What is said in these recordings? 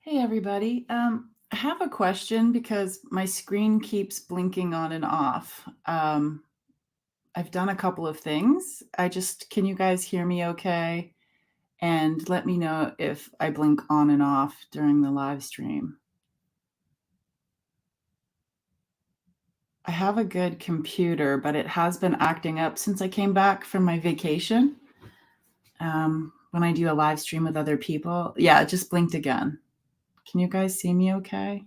Hey everybody. I have a question because my screen keeps blinking on and off. I've done a couple of things. Can you guys hear me okay? And let me know if I blink on and off during the live stream. I have a good computer, but it has been acting up since I came back from my vacation. When I do a live stream with other people, yeah, it just blinked again. Can you guys see me okay?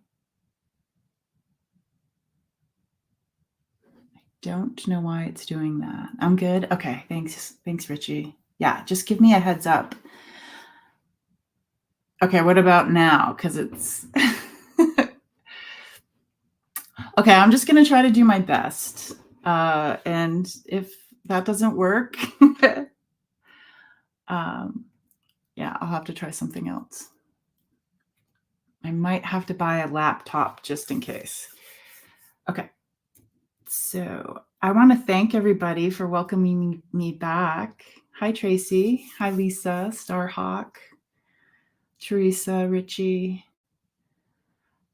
Don't know why it's doing that. I'm good. Okay, thanks. Thanks, Richie. Yeah, just give me a heads up. Okay, what about now? Because it's okay. I'm just gonna try to do my best, and if that doesn't work, yeah, I'll have to try something else. I might have to buy a laptop just in case. Okay. So I want to thank everybody for welcoming me back. Hi, Tracy. Hi, Lisa, Starhawk, Teresa, Richie,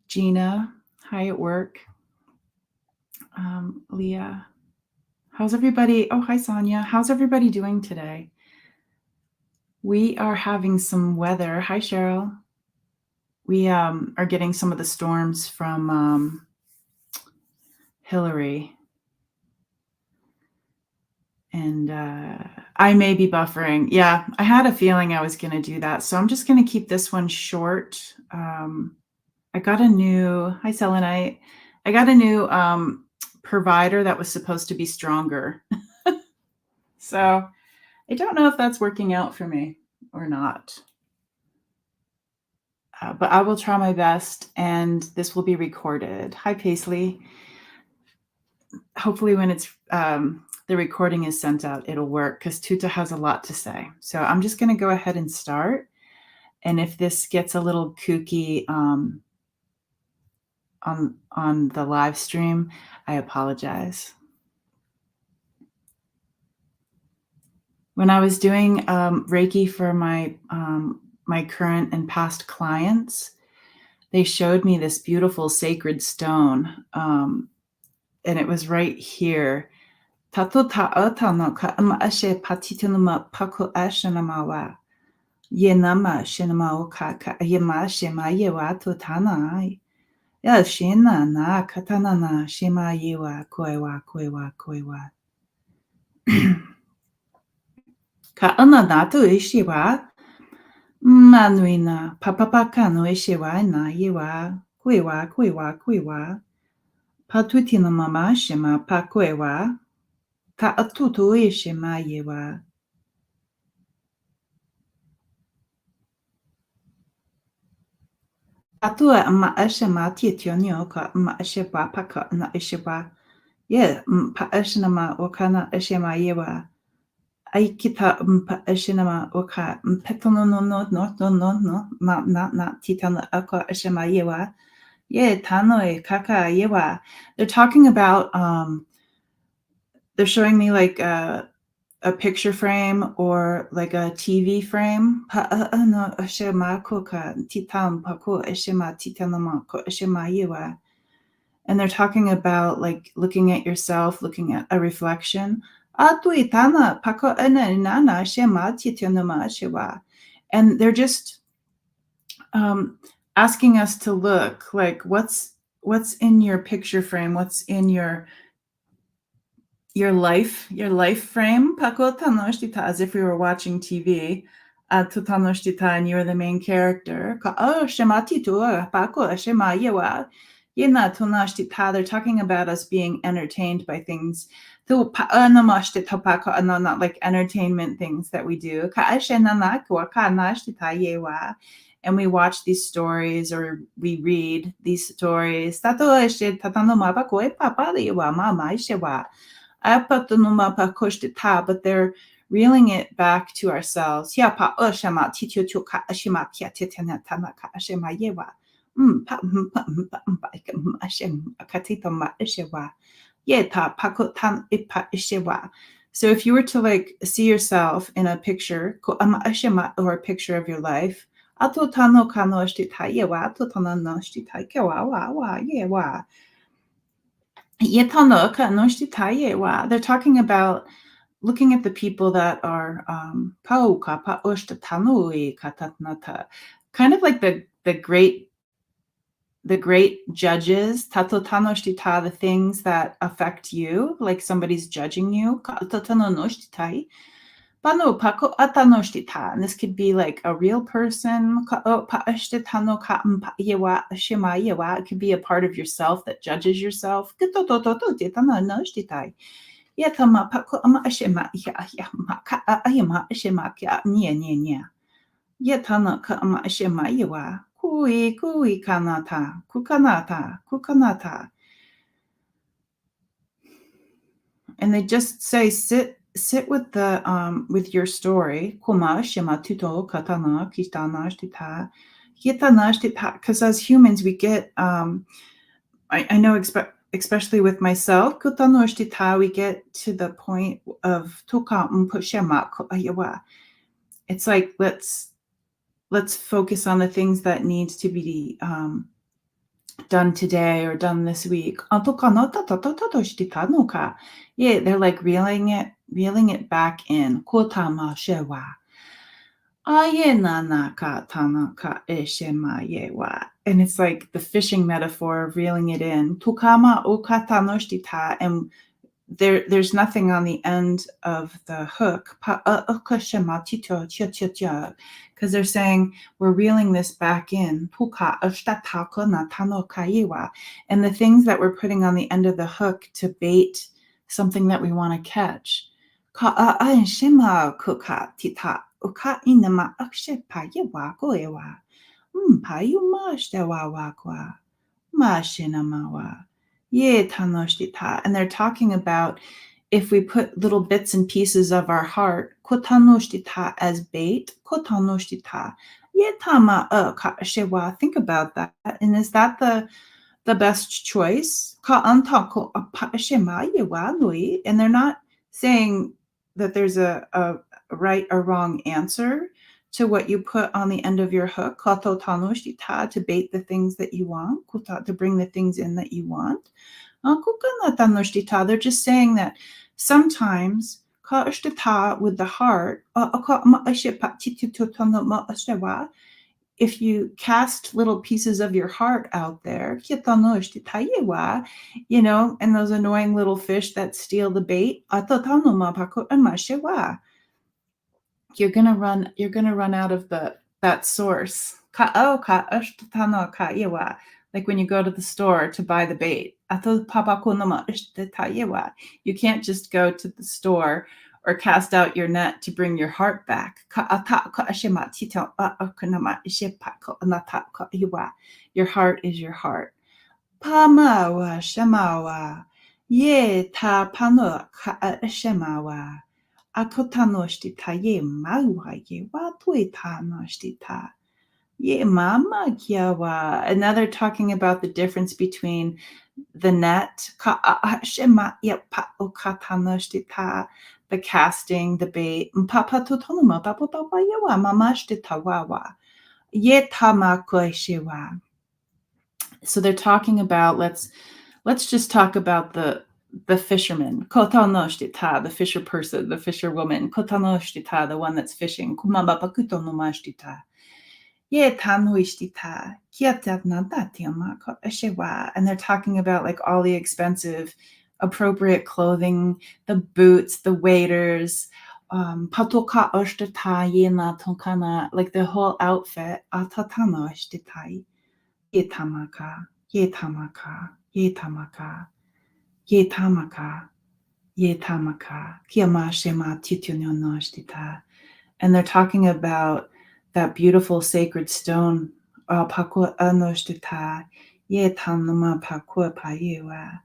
Gina. Hi at work. Leah. How's everybody? Oh, hi, Sonia. How's everybody doing today? We are having some weather. Hi, Cheryl. We are getting some of the storms from Hillary. And I may be buffering. Yeah, I had a feeling I was going to do that. So I'm just going to keep this one short. I got a new, hi, Selenite. I got a new provider that was supposed to be stronger. So I don't know if that's working out for me or not. But I will try my best, and this will be recorded. Hi, Paisley. Hopefully when it's the recording is sent out, it'll work because Tuta has a lot to say. So I'm just going to go ahead and start. And if this gets a little kooky on the live stream, I apologize. When I was doing Reiki for my current and past clients, they showed me this beautiful sacred stone, and it was right here. Tato ta'ata no ka ashe patitunuma paku ashanamawa. Ye nama shinama oka ka yema shema yewa to tanai. Ya shina na katana na shema yewa koewa koewa koewa. Ka ana natu ishiwa. Manuina papapaka no ishiwa na yewa koewa koewa koewa. Patutina mama shema pa koewa. Ka atutu ishema yewa. Atua ma ashema tietionio ka ma asheba paka na isheba. Ye pa ashinama wakana ashema yewa. Aikita pa ashinama waka petono no na titana aka ashema yewa. Ye tanoe kaka yewa. They're talking about they're showing me like a picture frame or like a TV frame. And they're talking about like looking at yourself, looking at a reflection. And they're just asking us to look like what's in your picture frame, what's in your life frame, as if we were watching TV, and you're the main character. They're talking about us being entertained by things. Not like entertainment things that we do. And we watch these stories or we read these stories. But they're reeling it back to ourselves. So if you were to like see yourself in a picture or a picture of your life, Ato tano kano shtita yewa, ato tano no shtita kewa wa wa yewa. Yetano kano shtita yewa. They're talking about looking at the people that are pauka pa tanui katatnata, kind of like the great judges, tato tano shtita, the things that affect you, like somebody's judging you. Ka tatano no shtitai. Pano pako atano shtita. And this could be like a real person. Ka o pa ashtitano ka mpa yewa shima yewa. It could be a part of yourself that judges yourself. Kito to titano no shtitai. Yatama pako ama ashema ya ma ka ayama ashema kya nya. Yatana ka ama ashema yewa. Kui kanata. Kukanata. And they just say sit with your story. Kuma shema tuto katana kitana shtita. Yetana shtita. Because as humans we get I know especially with myself, kutano shtita, we get to the point of toka mpushema ayawa. It's like let's focus on the things that needs to be done today or done this week. Yeah, they're like reeling it back in. Kotama shewa. And it's like the fishing metaphor of reeling it in. Tukama okatanoshtita, and there's nothing on the end of the hook. Because they're saying we're reeling this back in. And the things that we're putting on the end of the hook to bait something that we want to catch. And they're talking about if we put little bits and pieces of our heart as bait, think about that. And is that the best choice? And they're not saying that there's a right or wrong answer to what you put on the end of your hook, to bait the things that you want, to bring the things in that you want. They're just saying that sometimes with the heart, if you cast little pieces of your heart out there, and those annoying little fish that steal the bait, you're gonna run out of that source. Like when you go to the store to buy the bait. You can't just go to the store or cast out your net to bring your heart back. Your heart is your heart. Pamawa shemawa. Ye ta pano ka shemawa. Akotanoshita ye mawa ye watuitanoshita. Ye mama kiawa. And now they're talking about the difference between the net, the casting, the bait. So they're talking about let's just talk about the fisherman, the fisher person, the fisher woman, the one that's fishing. And they're talking about like all the expensive, appropriate clothing, the boots, the waders, like the whole outfit. Yetamaka, yetamaka, yetamaka, yetamaka, yetamaka, kiyamashema titunyonoshtita. And they're talking about that beautiful sacred stone. Pakua anoshtita, yetanuma pakua payewa,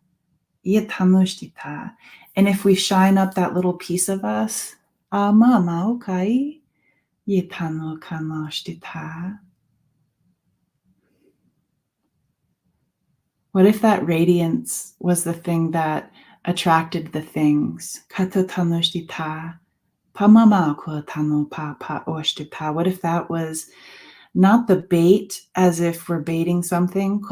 yetanoshtita. And if we shine up that little piece of us, mama okai, yetano kanoshtita. What if that radiance was the thing that attracted the things? Katotanoshtita. What if that was not the bait as if we're baiting something,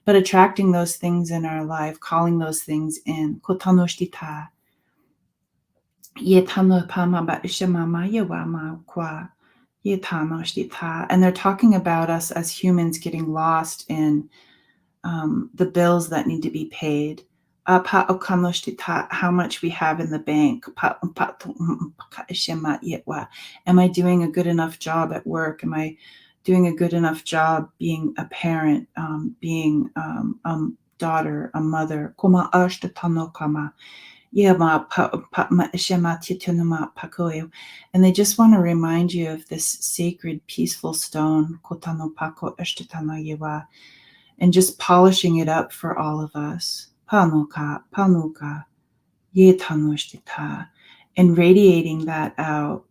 but attracting those things in our life, calling those things in. And they're talking about us as humans getting lost in the bills that need to be paid. How much we have in the bank. Am I doing a good enough job at work? Am I doing a good enough job being a parent, being a daughter, a mother? And they just want to remind you of this sacred, peaceful stone, and just polishing it up for all of us. And radiating that out.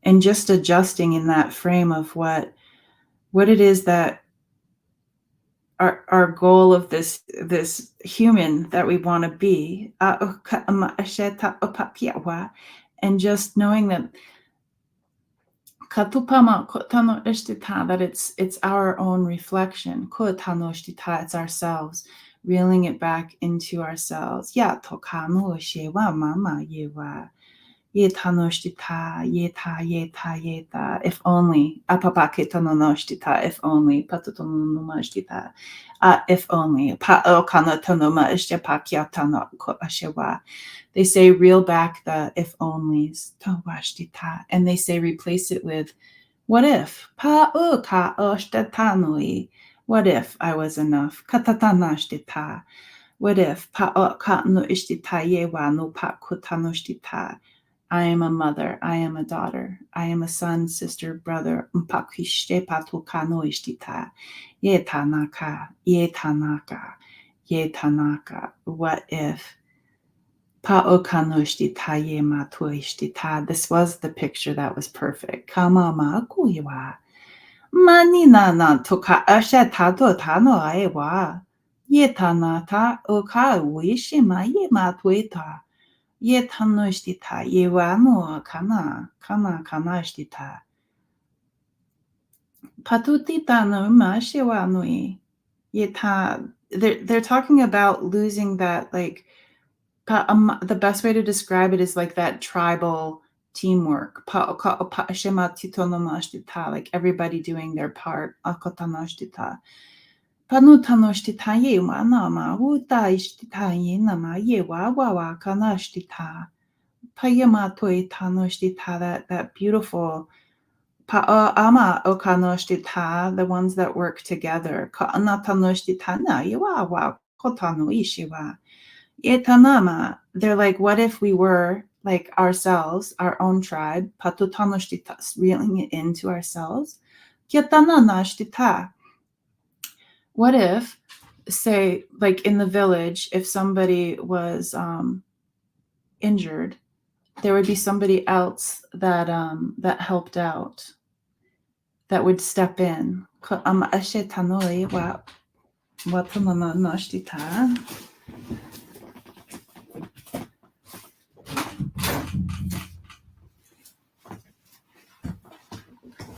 And just adjusting in that frame of what it is that our goal of this human that we want to be, and just knowing that it's our own reflection. It's ourselves, reeling it back into ourselves. If only. If only. If only. They say reel back the if onlys. And they say replace it with what if? What if I was enough? What if I am a mother, I am a daughter, I am a son, sister, brother. What if? This was the picture that was perfect. Manina na toka asha tato tano aewa. Yetanata oka wishima ye matweta. Yetanoshtita yewano kana kanashtita. Patutita no mashiwanui. Yeta. They're talking about losing that, like, the best way to describe it is like that tribal teamwork. Like everybody doing their part. That beautiful the ones that work together. They're like, what if we were like ourselves, our own tribe, reeling it into ourselves? What if, say, like in the village, if somebody was injured, there would be somebody else that helped out, that would step in.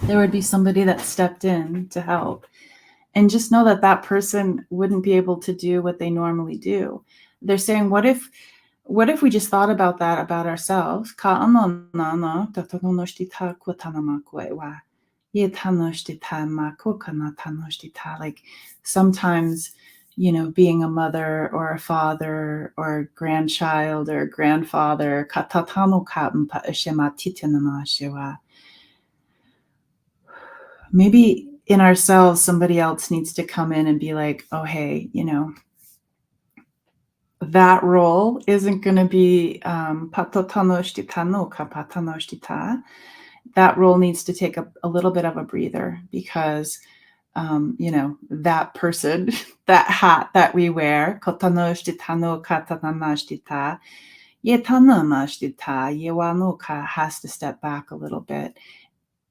There would be somebody that stepped in to help. And just know that that person wouldn't be able to do what they normally do. They're saying, what if we just thought about that about ourselves? Like sometimes, being a mother or a father or a grandchild or a grandfather, maybe in ourselves, somebody else needs to come in and be like, oh, hey, that role isn't going to be that role needs to take a little bit of a breather, because that person, that hat that we wear, has to step back a little bit.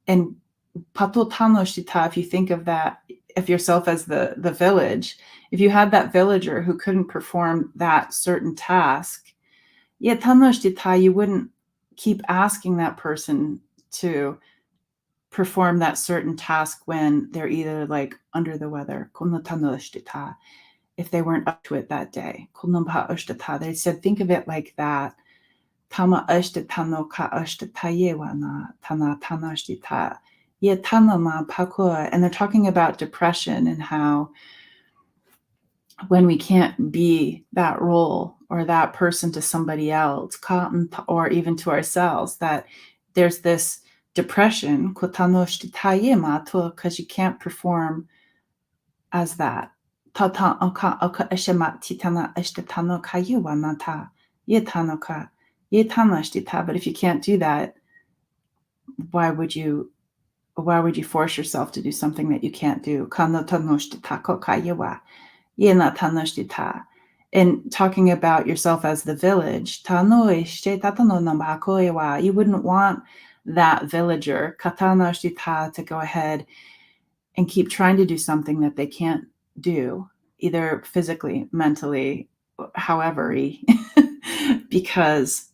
And if you think of that of yourself as the village. If you had that villager who couldn't perform that certain task, yeah, you wouldn't keep asking that person to perform that certain task when they're either like under the weather. If they weren't up to it that day. They said, think of it like that. Tama tano ka yewana, tana tanashtita. Ye tanama pakua. And they're talking about depression and how when we can't be that role or that person to somebody else, or even to ourselves, that there's this depression, because you can't perform as that. But if you can't do that, why would you force yourself to do something that you can't do? And talking about yourself as the village, you wouldn't want that villager to go ahead and keep trying to do something that they can't do, either physically, mentally, however, because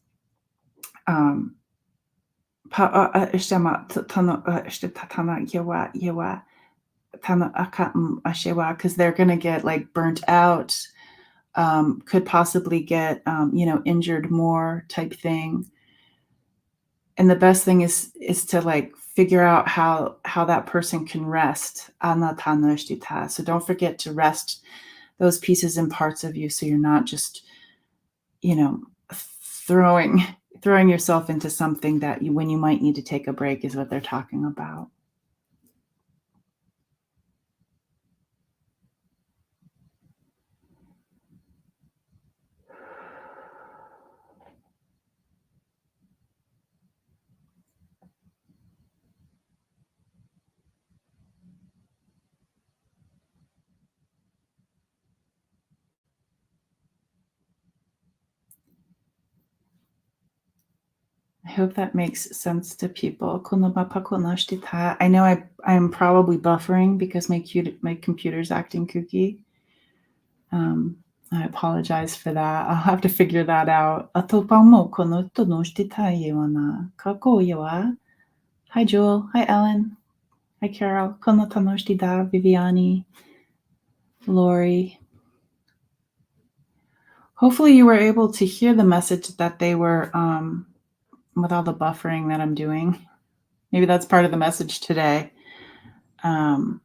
because they're going to get like burnt out, could possibly get injured more type thing. And the best thing is to like figure out how that person can rest. So don't forget to rest those pieces and parts of you, so you're not just throwing yourself into something that when you might need to take a break, is what they're talking about. I hope that makes sense to people. I know I'm probably buffering because my computer's acting kooky. I apologize for that. I'll have to figure that out. Hi, Jewel. Hi, Ellen. Hi, Carol. Viviani. Lori. Hopefully you were able to hear the message that they were with all the buffering that I'm doing. Maybe that's part of the message today. I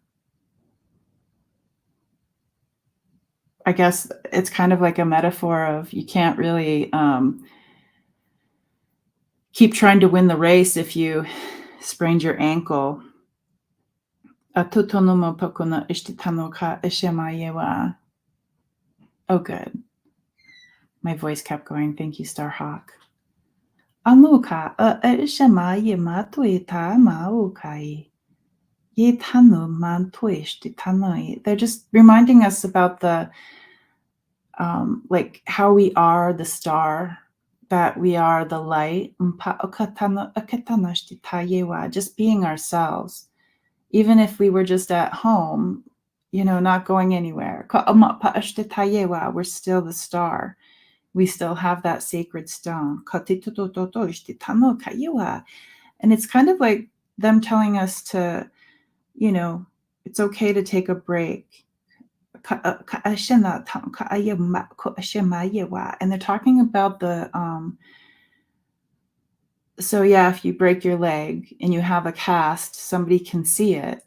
guess it's kind of like a metaphor of you can't really keep trying to win the race if you sprained your ankle. Oh, good. My voice kept going. Thank you, Starhawk. They're just reminding us about the like how we are the star, that we are the light, just being ourselves, even if we were just at home, not going anywhere. We're still the star. We still have that sacred stone. And it's kind of like them telling us to, it's okay to take a break. And they're talking about the so yeah, if you break your leg and you have a cast, somebody can see it.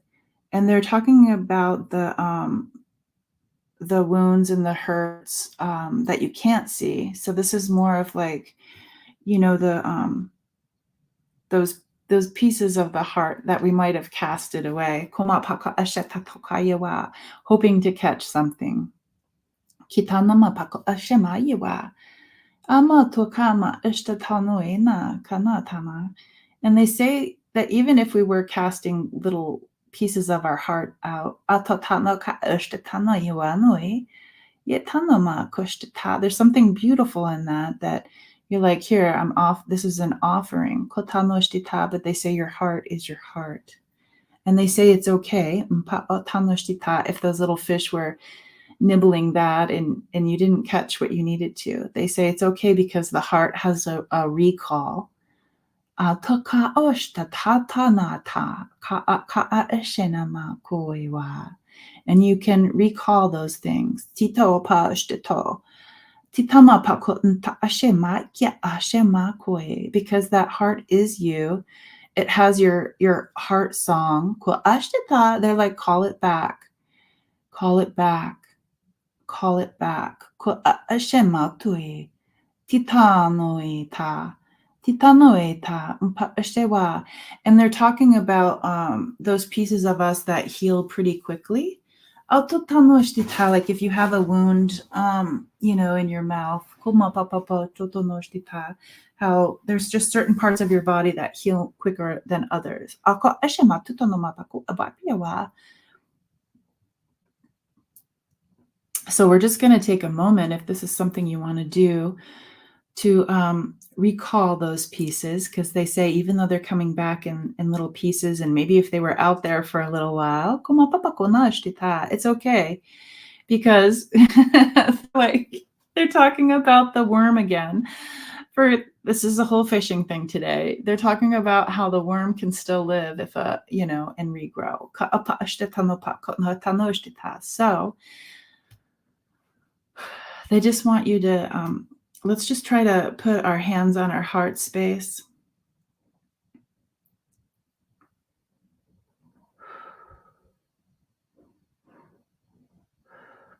And they're talking about the wounds and the hurts that you can't see. So this is more of like, the those pieces of the heart that we might have casted away, hoping to catch something. And they say that even if we were casting little pieces of our heart out, there's something beautiful in that you're like, here, this is an offering. But they say your heart is your heart. And they say it's okay if those little fish were nibbling that and you didn't catch what you needed to. They say it's okay because the heart has a recall. And you can recall those things. Because that heart is you. It has your heart song. They're like, call it back, call it back, call it back. Titanoita, titanoita, mpa'eshewa. And they're talking about those pieces of us that heal pretty quickly. Autotanoshtita, like if you have a wound, in your mouth, how there's just certain parts of your body that heal quicker than others. So we're just going to take a moment, if this is something you want to do, to recall those pieces, because they say even though they're coming back in little pieces, and maybe if they were out there for a little while, it's okay, because like they're talking about the worm again. This is a whole fishing thing today. They're talking about how the worm can still live if and regrow. So they just want you to let's just try to put our hands on our heart space.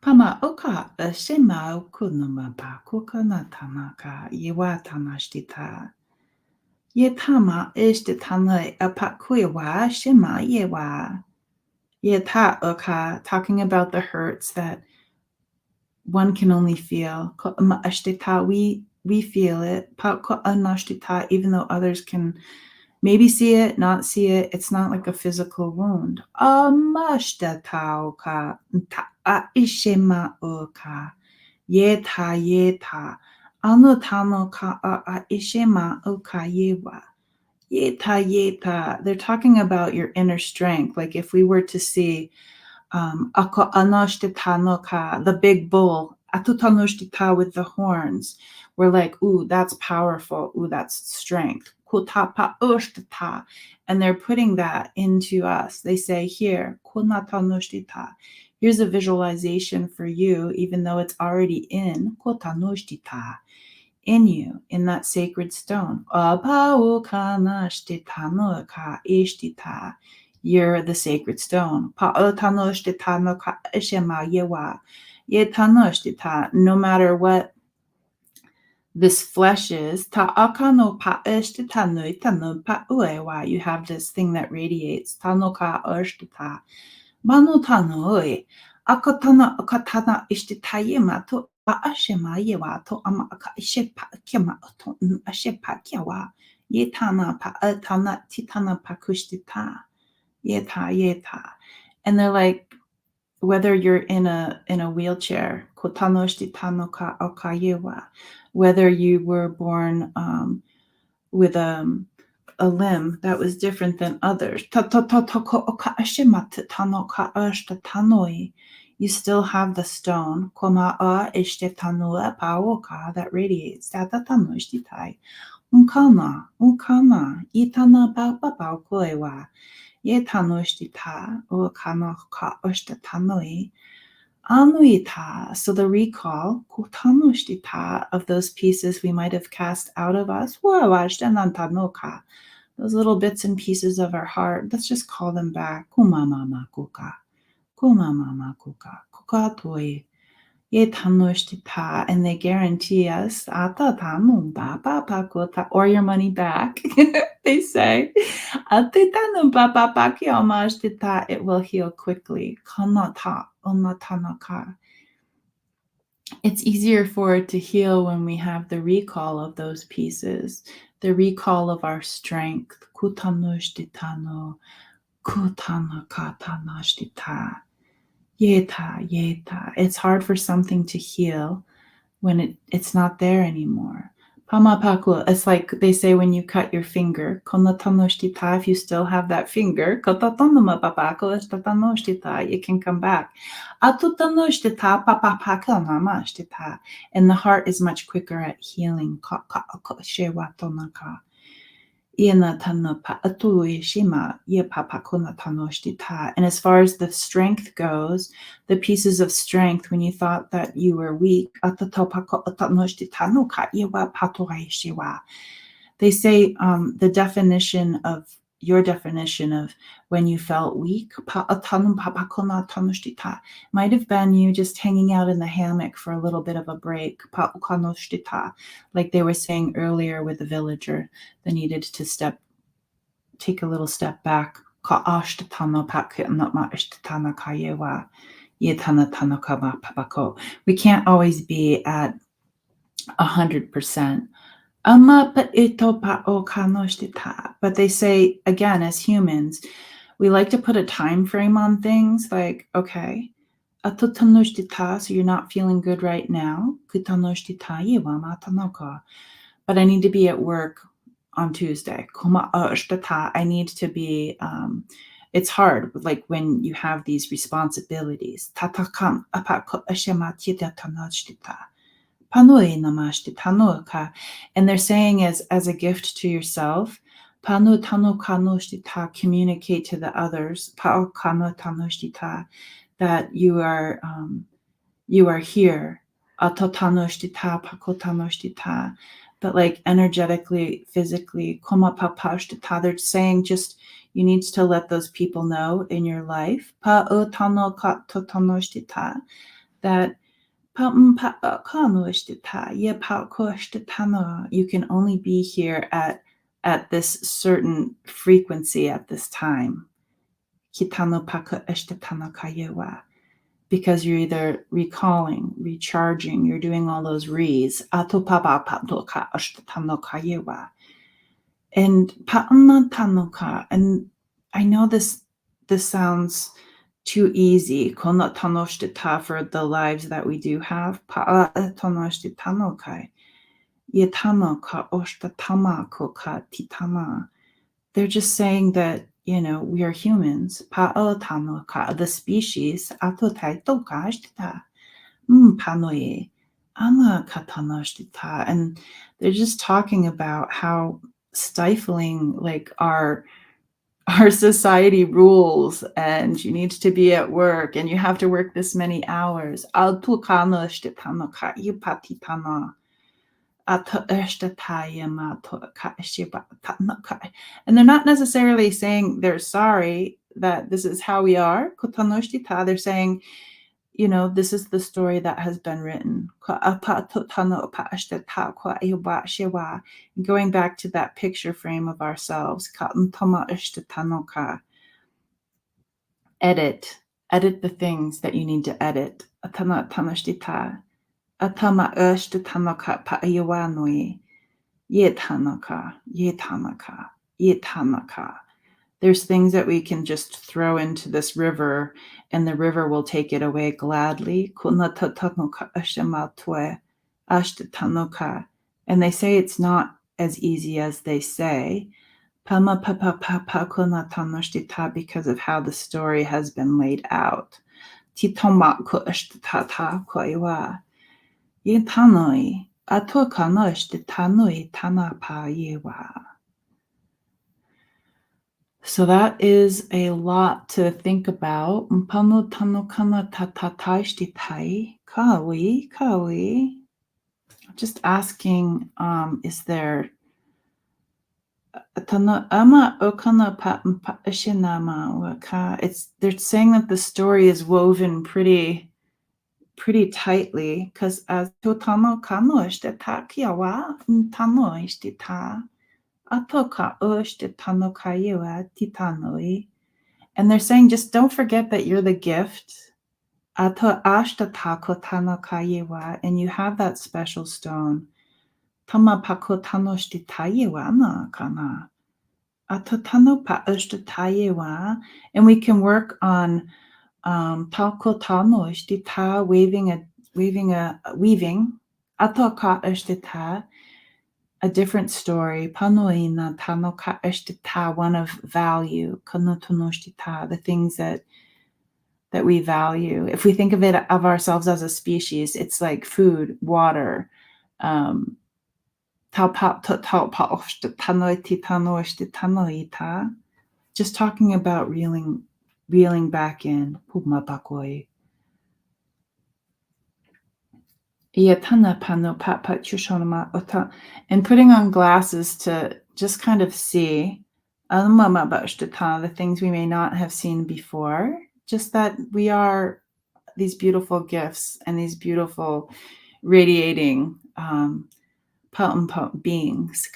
Pama oka shema kunumaba kokanatanaka yewatanashtita. Yetama ishtitana apakuiwa shema yewa. Yeta oka, talking about the hurts that one can only feel. We feel it. Even though others can maybe see it, not see it. It's not like a physical wound. Yeta. Yeta. They're talking about your inner strength. Like if we were to see the big bull, with the horns, we're like, ooh, that's powerful. Ooh, that's strength. And they're putting that into us. They say here, here's a visualization for you, even though it's already in you, in that sacred stone. You're the sacred stone. No matter what this flesh is, you have this thing that radiates. And they're like, whether you're in a wheelchair, whether you were born with a limb that was different than others, you still have the stone that radiates. So the recall of those pieces we might have cast out of us, those little bits and pieces of our heart, let's just call them back. And they guarantee us or your money back. They say it will heal quickly. It's easier for it to heal when we have the recall of those pieces, the recall of our strength. It's hard for something to heal when it's not there anymore. Pamapaku, it's like they say when you cut your finger, konatanoshita, if you still have that finger, kotatonamapapaku estatanoshita, it can come back. Atutanoshita, papapakanamashita. And the heart is much quicker at healing. Shewatonaka. And as far as the strength goes, the pieces of strength, when you thought that you were weak, they say the definition of your definition of when you felt weak might have been you just hanging out in the hammock for a little bit of a break, like they were saying earlier with the villager that needed to take a little step back. We can't always be at 100%. But they say, again, as humans, we like to put a time frame on things like, okay, so you're not feeling good right now, but I need to be at work on Tuesday. I need to be, it's hard, like when you have these responsibilities. And they're saying as a gift to yourself, communicate to the others that you are here. But like energetically, physically, they're saying just you need to let those people know in your life that you can only be here at this certain frequency at this time. Because you're either recalling, recharging, you're doing all those re's. And I know this sounds too easy for the lives that we do have. They're just saying that, we are humans. The species. And they're just talking about how stifling like our society rules, and you need to be at work and you have to work this many hours. And they're not necessarily saying they're sorry that this is how we are. They're saying, this is the story that has been written. Going back to that picture frame of ourselves. Edit the things that you need to edit. There's things that we can just throw into this river, and the river will take it away gladly. And they say it's not as easy as they say, because of how the story has been laid out. So that is a lot to think about. Just asking, is there they're saying that the story is woven pretty tightly, because as and they're saying just don't forget that you're the gift. And you have that special stone. And we can work on weaving a different story. Panoina tanoka eshtita, one of value. Konotonoshtita, the things that we value. If we think of it of ourselves as a species, it's like food, water, just talking about reeling back in. And putting on glasses to just kind of see the things we may not have seen before, just that we are these beautiful gifts and these beautiful radiating potent beings.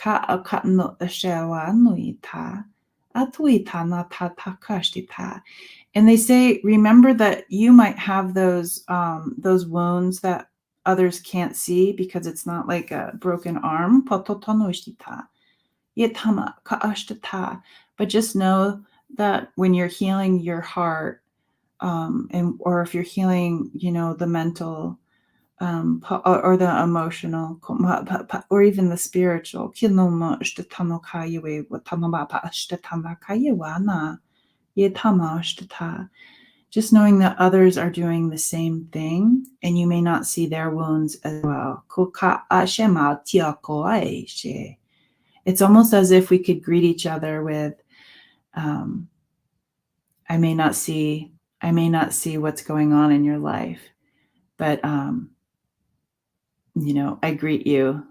And they say, remember that you might have those wounds that others can't see because it's not like a broken arm. But just know that when you're healing your heart, or if you're healing, the mental, or the emotional, or even the spiritual, just knowing that others are doing the same thing and you may not see their wounds as well. It's almost as if we could greet each other with, I may not see what's going on in your life, but I greet you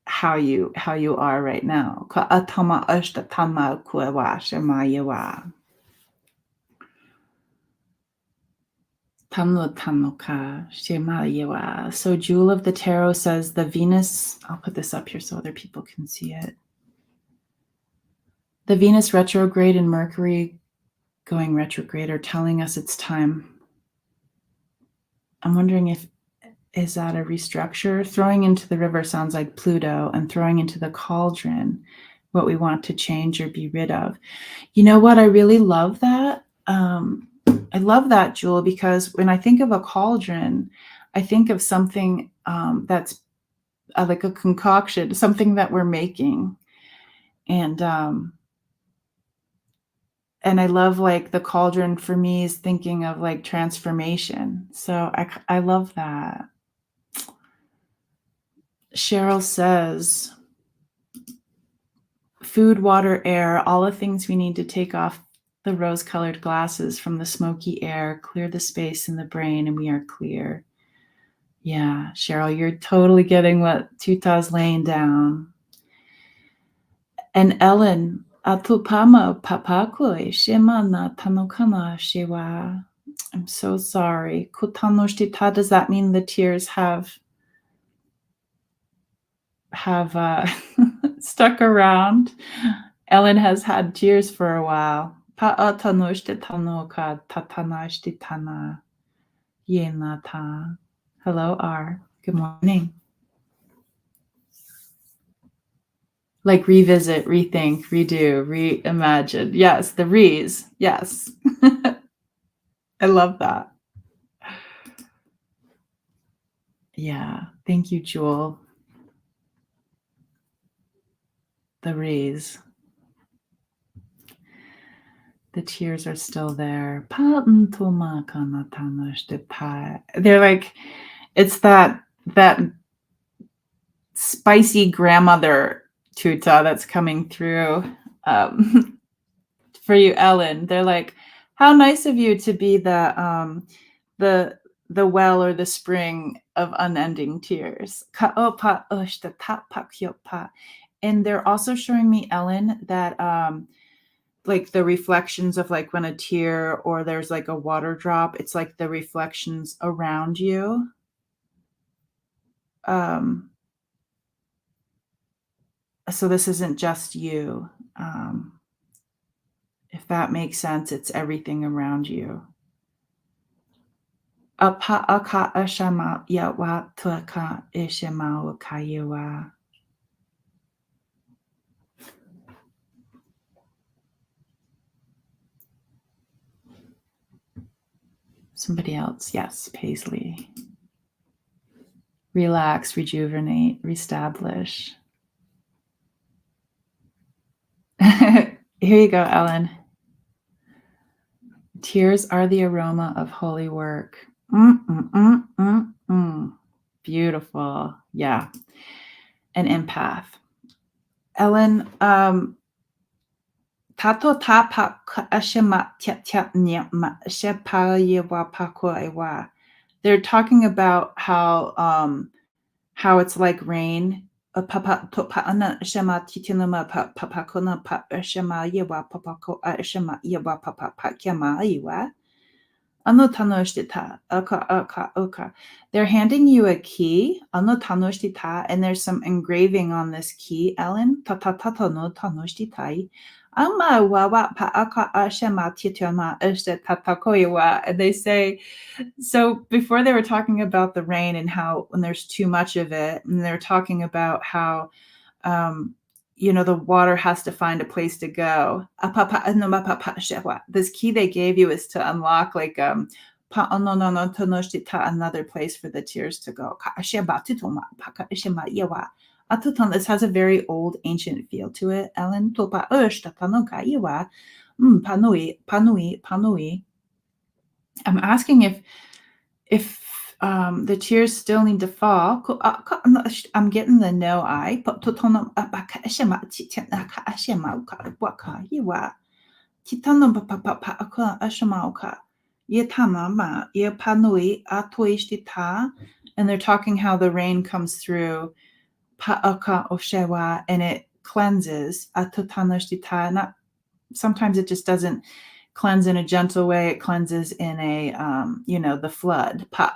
how you are right now. So Jewel of the Tarot says the Venus, I'll put this up here so other people can see it. The Venus retrograde and Mercury going retrograde are telling us it's time. I'm wondering is that a restructure? Throwing into the river sounds like Pluto, and throwing into the cauldron what we want to change or be rid of. You know what? I really love that. I love that, Jewel, because when I think of a cauldron, I think of something that's like a concoction, something that we're making. And I love, like, the cauldron for me is thinking of like transformation. So I love that. Cheryl says, food, water, air, all the things we need to take off the rose-colored glasses from the smoky air, clear the space in the brain, and we are clear. Yeah, Cheryl, you're totally getting what Tuta's laying down. And Ellen, Atupama papakoi shemana tanokana shewa. I'm so sorry. Kutanoshtita, does that mean the tears have stuck around? Ellen has had tears for a while. Pa'atanoshtitanoka tatanashtitana yenata. Hello, R. Good morning. Like revisit, rethink, redo, reimagine. Yes, the re's. Yes. I love that. Yeah. Thank you, Jewel. The re's. The tears are still there. They're like, it's that spicy grandmother tuta that's coming through for you, Ellen. They're like, how nice of you to be the well or the spring of unending tears. And they're also showing me, Ellen, that like the reflections of like when a tear or there's like a water drop, it's like the reflections around you. So this isn't just you. If that makes sense, it's everything around you. Somebody else. Yes, Paisley. Relax, rejuvenate, reestablish. Here you go, Ellen. Tears are the aroma of holy work. Beautiful. Yeah. An empath. Ellen, tato tapa ashema shepa. They're talking about how it's like rain. Papa topa ana shema titinama papa kona pa shema yewa papa ko shema yewa papa pa kyama iwa. Ano tanoshita oka. They're handing you a key. Ano tanoshita, and there's some engraving on this key, Ellen. Tatatato no tanoshitai. Ama wawa pa aka ashema titama tatakoiwa. And they say, so before they were talking about the rain and how when there's too much of it, and they're talking about how the water has to find a place to go. This key they gave you is to unlock like another place for the tears to go. This has a very old ancient feel to it. Ellen. I'm asking if the tears still need to fall. I'm getting the no I. And they're talking how the rain comes through and it cleanses. Sometimes it just doesn't cleanse in a gentle way. It cleanses in a the flood. The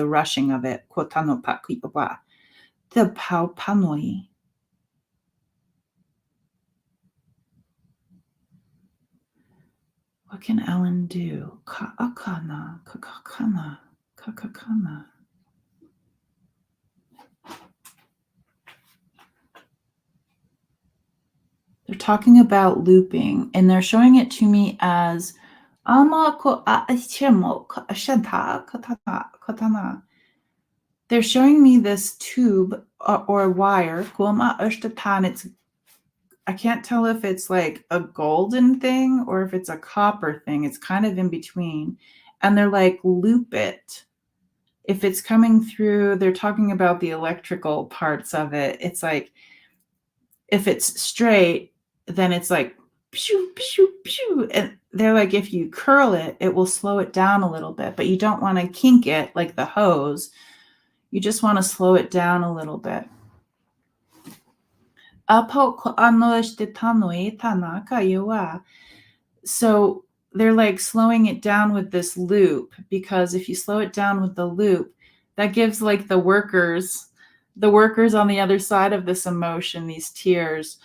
rushing of it. The panoi. What can Ellen do? Kakakana. They're talking about looping, and they're showing it to me as they're showing me this tube or wire. I can't tell if it's like a golden thing or if it's a copper thing. It's kind of in between. And they're like, loop it. If it's coming through, they're talking about the electrical parts of it. It's like, if it's straight, then it's like, pew, pew, pew. And they're like, if you curl it, it will slow it down a little bit, but you don't want to kink it like the hose. You just want to slow it down a little bit. So they're like slowing it down with this loop, because if you slow it down with the loop, that gives like the workers on the other side of this emotion, these tears,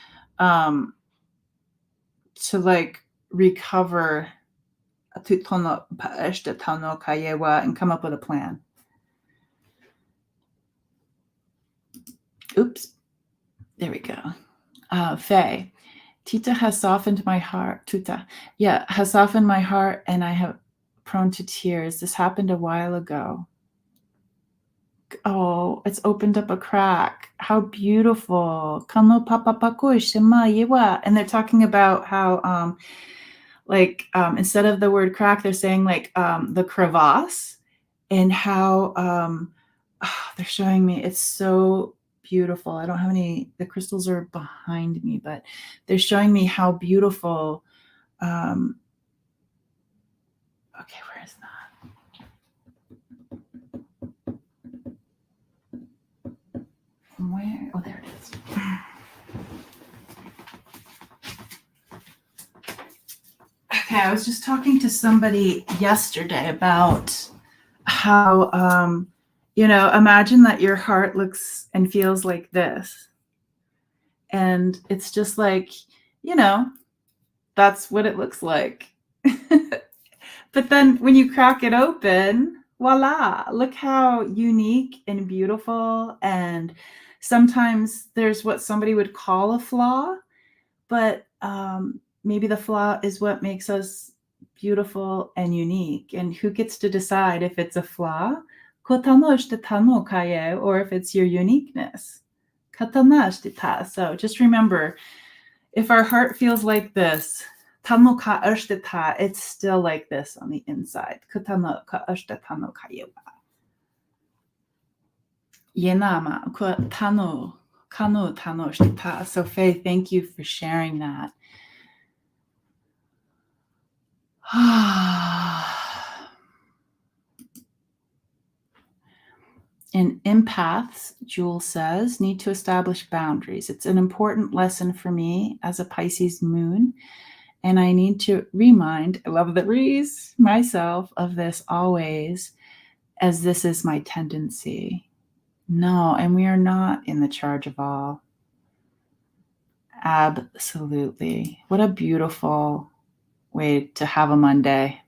to like recover and come up with a plan. Oops. There we go. Faye. Tita has softened my heart. Has softened my heart, and I have prone to tears. This happened a while ago. Oh, it's opened up a crack. How beautiful. And they're talking about how instead of the word crack, they're saying like the crevasse, and how they're showing me. It's so beautiful. I don't have the crystals are behind me, but they're showing me how beautiful. Okay, where is that? Where? Oh, there it is. Okay, I was just talking to somebody yesterday about how, imagine that your heart looks and feels like this. And it's just like, that's what it looks like. But then when you crack it open, voila, look how unique and beautiful. And sometimes there's what somebody would call a flaw, but maybe the flaw is what makes us beautiful and unique. And who gets to decide if it's a flaw or if it's your uniqueness? Katanashtita. So just remember, if our heart feels like this, tano ka ashtita, it's still like this on the inside. Katano ka ashtatano ka yewa. Yenama kwa tano kano tano shtita. So Faye, thank you for sharing that. And empaths, Jewel says, need to establish boundaries. It's an important lesson for me as a Pisces moon. And I need to remind, I love the Reese, myself of this always, as this is my tendency. No, and we are not in the charge of all. Absolutely. What a beautiful way to have a Monday.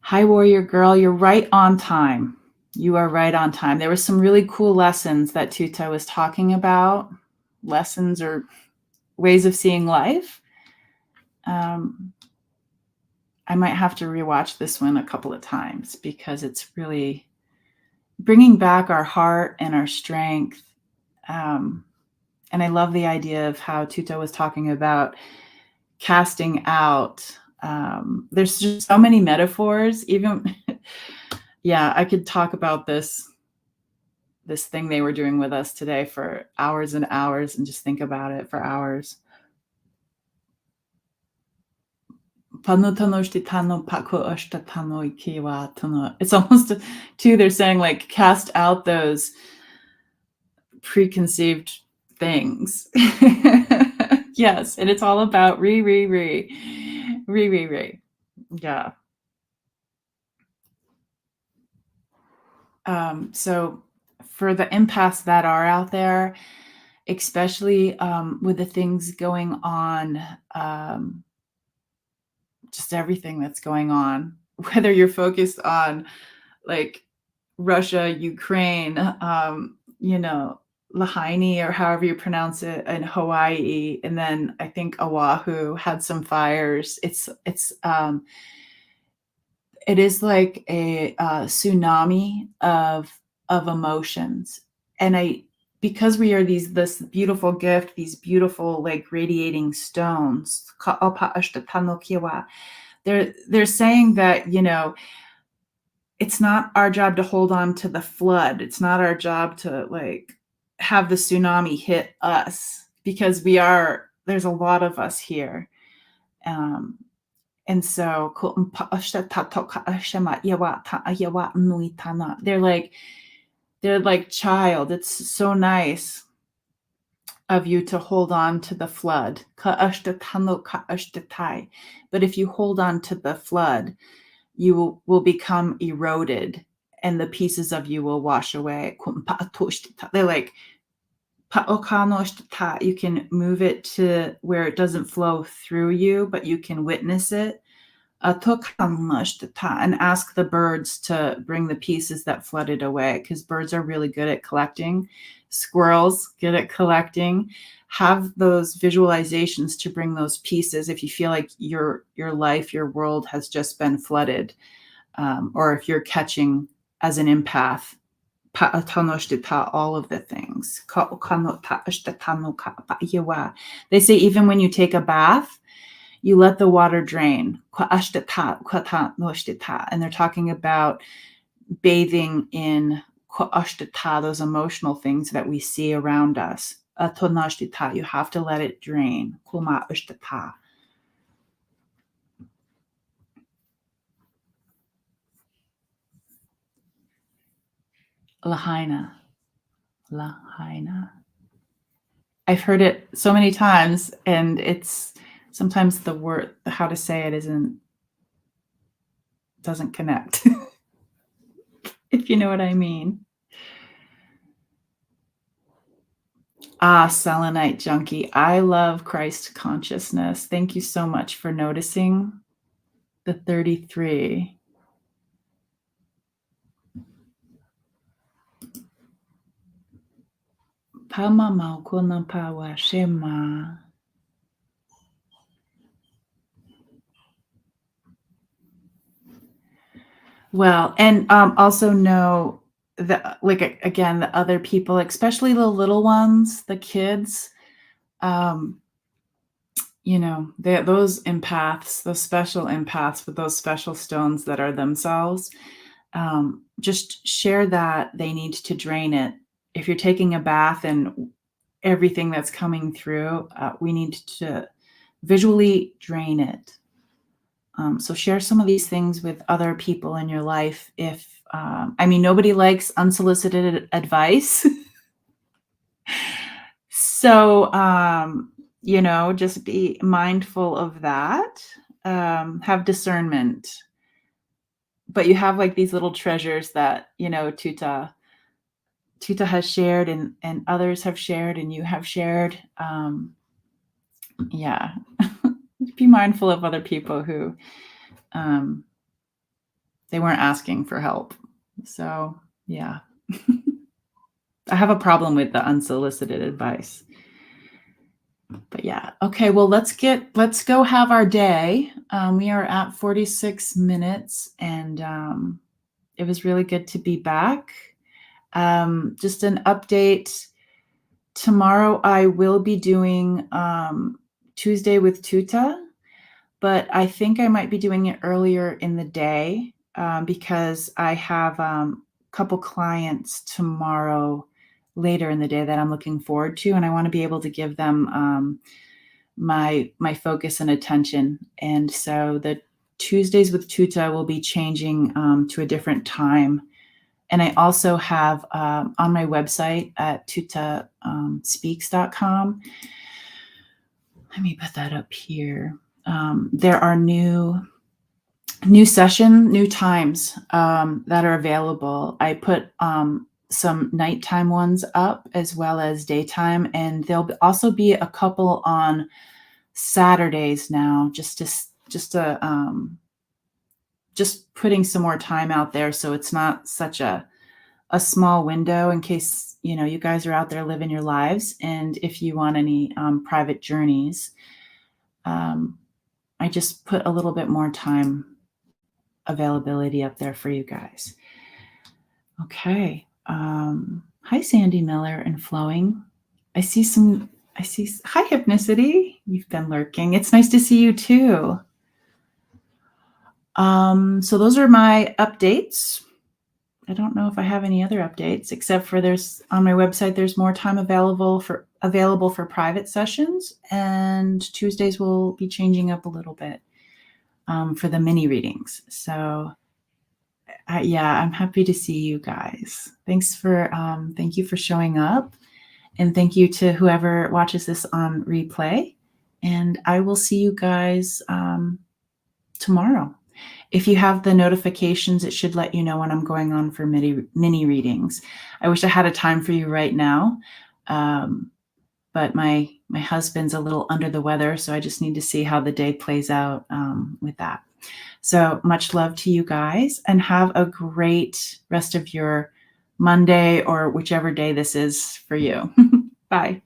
Hi, Warrior Girl. You're right on time. You are right on time. There were some really cool lessons that Tuta was talking about, lessons or ways of seeing life. I might have to rewatch this one a couple of times because it's really bringing back our heart and our strength. And I love the idea of how Tuta was talking about casting out. There's just so many metaphors. Even, yeah, I could talk about this thing they were doing with us today for hours and hours and just think about it for hours. It's almost too, they're saying like cast out those preconceived things. Yes, and it's all about re. Yeah. So for the empaths that are out there, especially with the things going on, just everything that's going on, whether you're focused on like Russia, Ukraine, Lahaina or however you pronounce it in Hawaii, and then I think Oahu had some fires. It is like a tsunami of emotions, and because we are this beautiful gift, these beautiful like radiating stones. They're saying that it's not our job to hold on to the flood. It's not our job to like have the tsunami hit us because there's a lot of us here. And so they're like child. It's so nice of you to hold on to the flood. But if you hold on to the flood, you will become eroded and the pieces of you will wash away. They're like, you can move it to where it doesn't flow through you, but you can witness it. And ask the birds to bring the pieces that flooded away, because birds are really good at collecting. Squirrels good at collecting. Have those visualizations to bring those pieces if you feel like your life, your world has just been flooded, or if you're catching as an empath all of the things. They say even when you take a bath, you let the water drain. And they're talking about bathing in those emotional things that we see around us. You have to let it drain. Lahaina. I've heard it so many times, and it's sometimes the word, how to say it doesn't connect. If you know what I mean. Selenite Junkie. I love Christ consciousness. Thank you so much for noticing the 33. Pama maukuna pawa shema. Well, and also know again, the other people, especially the little ones, the kids, um, those empaths, those special empaths with those special stones that are themselves, just share that they need to drain it. If you're taking a bath and everything that's coming through, we need to visually drain it. So share some of these things with other people in your life. I mean, nobody likes unsolicited advice. So, just be mindful of that. Have discernment. But you have like these little treasures that, Tuta has shared and others have shared and you have shared. Yeah. Be mindful of other people who um, they weren't asking for help. So, yeah. I have a problem with the unsolicited advice. But yeah. Okay, well, let's go have our day. We are at 46 minutes and it was really good to be back. Just an update. Tomorrow I will be doing Tuesday with Tuta, but I think I might be doing it earlier in the day because I have a couple clients tomorrow later in the day that I'm looking forward to, and I want to be able to give them my focus and attention. And so the Tuesdays with Tuta will be changing to a different time. And I also have on my website at tutaspeaks.com. Let me put that up here. There are new times that are available. I put some nighttime ones up as well as daytime, and there'll also be a couple on Saturdays now, just putting some more time out there so it's not such a small window in case you guys are out there living your lives, and if you want any private journeys. I just put a little bit more time availability up there for you guys. Okay. Hi, Sandy Miller and Flowing. I see hi, Hypnicity. You've been lurking. It's nice to see you too. So those are my updates. I don't know if I have any other updates except for there's on my website, there's more time available for private sessions, and Tuesdays will be changing up a little bit for the mini readings. So I'm happy to see you guys. Thank you for showing up, and thank you to whoever watches this on replay. And I will see you guys tomorrow. If you have the notifications, it should let you know when I'm going on for mini readings. I wish I had a time for you right now, but my husband's a little under the weather, so I just need to see how the day plays out with that. So much love to you guys, and have a great rest of your Monday or whichever day this is for you. Bye.